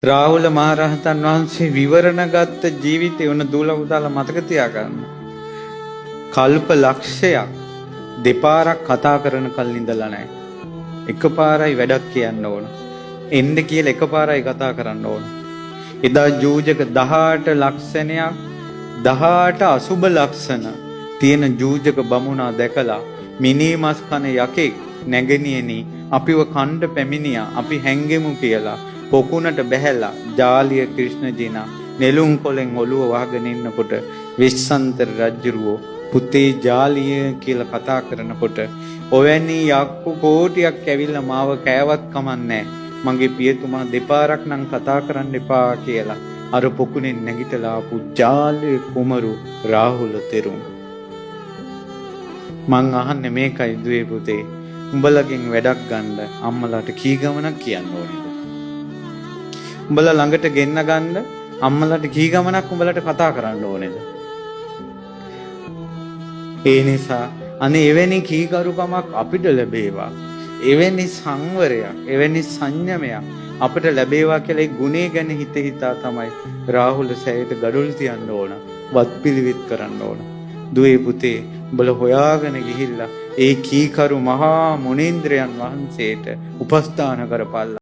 රාහුල මහරහතන් වහන්සේ විවරණ ගත්ත ජීවිතය වන දූල පුතාලා මතක තියාගන්න. කල්ප ලක්ෂයක් දෙපාරක් කතා කරන කල් ඉඳලා නැහැ. එකපාරයි වැඩක් කියන්න ඕන. එන්න කියලා එකපාරයි කතා කරන්න ඕන. එදා ජූජක 18 ලක්ෂණයක් 18 අසුබ ලක්ෂණ තියෙන ජූජක බමුණා දැකලා මිනිමස් කන යකෙක් නැගණියනි අපිව කණ්ඩ පැමිණියා අපි හැංගෙමු කියලා පොකුණට බැහැලා ජාලිය ක්‍රිෂ්ණජිනා නෙළුම් කොලෙන් ඔළුව වහගෙන ඉන්නකොට විශ්සන්තර රජුරෝ පුතේ ජාලිය කියලා කතා කරනකොට ඔවැනි යක්කු කෝටියක් ඇවිල්ලා මාව කෑවත් කමන්නේ මගේ පියතුමා දෙපාරක් නම් කතා කරන්න එපා කියලා අර පොකුණෙන් නැගිටලා ආපු ජාලිය කුමරු රාහුල තෙරුන්. මං අහන්නේ මේකයි දුවේ පුතේ උඹලගෙන් වැඩක් ගන්න අම්මලාට කී ගමනක් කියන්න ඕනේද? උඹලා ළඟට ගෙන්න ගන්න අම්මලාට කී ගමනක් උඹලට කතා කරන්න ඕනේද? ඒ නිසා අනේ එවැනි කීකරුකමක් අපිට ලැබේවා. එවැනි සංවරයක්, එවැනි සංයමයක් අපිට ලැබේවා කියලා ඒ ගුණේ ගැන හිතා තමයි රාහුල සෑයට ගඩොල් තියන්න ඕන, වත් පිළිවෙත් කරන්න ඕන. දුවේ පුතේ උඹලා හොයාගෙන ගිහිල්ලා ඒ කීකරු මහා මුනීන්ද්‍රයන් වහන්සේට උපස්ථාන කරපල්ලා.